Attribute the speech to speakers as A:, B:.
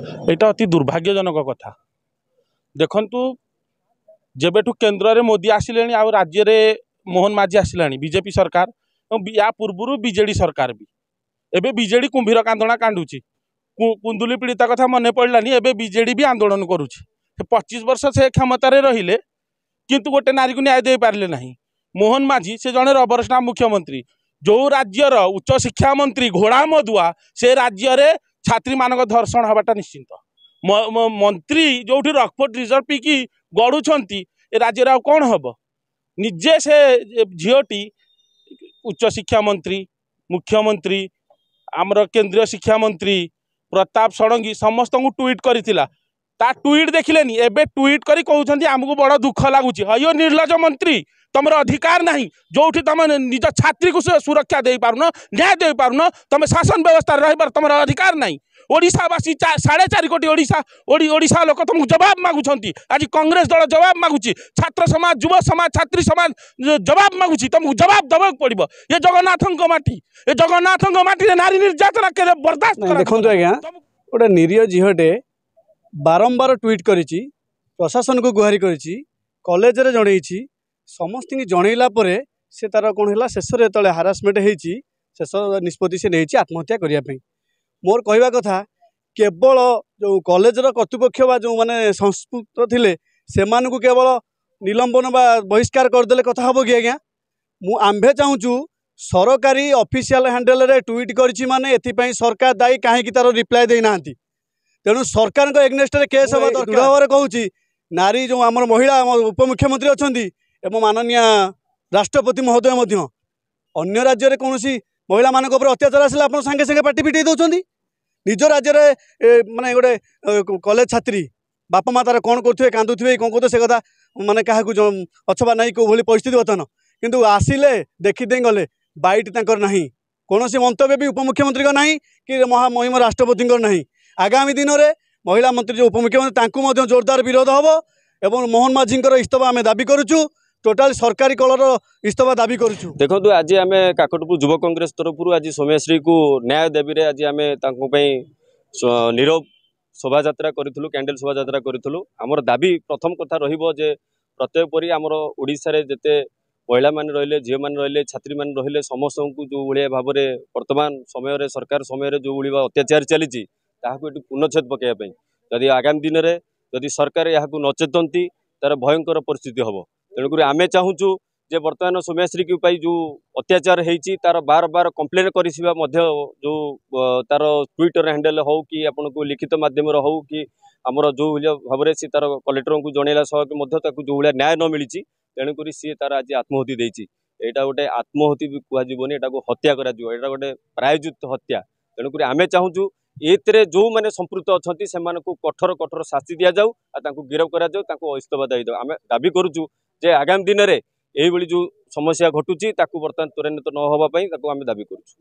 A: यहाँ अति दुर्भाग्यजनक कथा देखु जेबेठू केन्द्र में मोदी आसिले आ राज्य में मोहन माझी आसिला बीजेपी सरकार या पूर्व बीजेडी सरकार भी एबे बीजेडी कुंभीर कांदना कांदुची कुंदुली पीड़िता कथा मन पड़ानी एबे बीजेडी भी आंदोलन करुच्ची 25 वर्ष से क्षमतार रहिले किंतु गोटे नारी को न्याय दे पारे ना। मोहन माझी से जड़े रबर स्टाम्प मुख्यमंत्री जो राज्यर उच्च शिक्षा मंत्री घोड़ा मधुआ से राज्य में छात्री मान धर्षण हवाटा निश्चिंत मंत्री जो रकफोर्ट रिजर्व पीकी गड़ुंट राज्य आ कौन हम निजे से झीटी उच्च शिक्षा मंत्री मुख्यमंत्री आमर केंद्रीय शिक्षा मंत्री प्रताप षडंगी समस्त को ट्वीट करथिला ता ट्वीट देखिलेनी एबे ट्वीट करी कहउछंती हमकु बड़ दुख लागुची अयो निर्लज मंत्री तुम अधिकार नहीं जो तुम निज छात्री को सुरक्षा दे पारुन न्याय दे पारुन तुम शासन व्यवस्था रही तुम अधिकार नहीं ओडिशावासी 4.5 कोटी ओडिशा लोक तुमको जवाब मागुछंती आज कांग्रेस दल जवाब मागुची छात्र समाज युव समाज छात्री समाज जवाब मागुची तुमको जवाब दबा पड़ो ये जगन्नाथ माटी ये जगन्नाथ माटी नारी निर्यातना के बर्दाश्त
B: देखो आज्ञा गोटे निरीह झीटे बारंबार ट्वीट करिछि प्रशासन को गुहारी करिछि कॉलेज रे जणैछि समस्त की जनइला परे से तार कौन है शेष जो हारासमेंट होती शेष निष्पत्ति से नहीं आत्महत्या करने मोर कहवा कथा केवल जो कॉलेजर कर्तृपक्ष जो मैंने संस्कृत थे से केवल निलंबन बा बहिष्कार करदे कथा हम कि आज्ञा आम्भे चाहूँ सरकारी ऑफिशियल हैंडल रे ट्वीट करिछि माने एथिपई सरकार दायी कहीं तार रिप्लाई देना तेणु सरकार को एग्नेस्ट केस हवा दृढ़ भाव कहूँ नारी जो आम महिला उपमुख्यमंत्री अच्छा एवं माननीय राष्ट्रपति महोदय अन्य राज्य में कौन महिला मान अत्याचार आसला आप सांगे सांगे पार्टी पिटे दौरान निज राज्य में माने गोटे कॉलेज छात्री बापा माँ तार कौन करुवे कांदुवे कौन कहते से कथा माने क्या अछबा ना कौ भाई परिस्थिति बर्तमान किंतु आसिले देखीदे गले बैट तंकर नहीं कौन मंतव्य भी उपमुख्यमंत्री ना कि महामहिम राष्ट्रपति ना आगामी दिन में महिला मंत्री जो उपमुख्यमंत्री जोरदार विरोध हम एवं मोहन माझी इस्तीफा आम दाबी करुचु टोटाल सरकारी कलर इस्तीफा दाबी करुचु।
C: देखो आज आम काकटपुर युव कांग्रेस तरफ आज सौम्यश्री को न्याय देवी आज आम नीरव शोभा यात्रा करूँ कैंडल शोभा यात्रा करूँ आमर दाबी प्रथम कथा रे प्रत्येक परी आमर ओडिशा रे जेते महिला मान रहिले झील मान रहिले छात्री मान रहिले समस्त को जो भाया भाव में वर्तमान समय सरकार समय जो भाया अत्याचार चली पूर्णछेद पकड़ाई जदि आगामी दिन में जदि सरकार यहाँ नचेतंती तार भयंकर परिस्थिति हम तेणुक आम चाहूँ जे बर्तमान सौम्यश्री की जो अत्याचार होती तार बार बार कंप्लेन कर जो तार ट्विटर हैंडल हो कि आपन को लिखित माध्यम हो कि आमर जो भाव में सी तार कलेक्टर को जनइला सह जो भाया न्याय न मिली तेणुक सी तार आज आत्महति देती यहाँ गोटे आत्महति भी कहबनी यहाँ हत्या कर गोटे प्रायोजित हत्या तेणुक आम चाहूँ एतरे जो मैंने संपृक्त अच्छा से कठोर कठोर शास्ति दि जाऊ गिरफ कर इस्तीफा दी आम दाबी करुचु जे आगामी दिन में यही जो समस्या घटुची बर्तमान त्वरान्वित न होगा आम दाबी करुचु।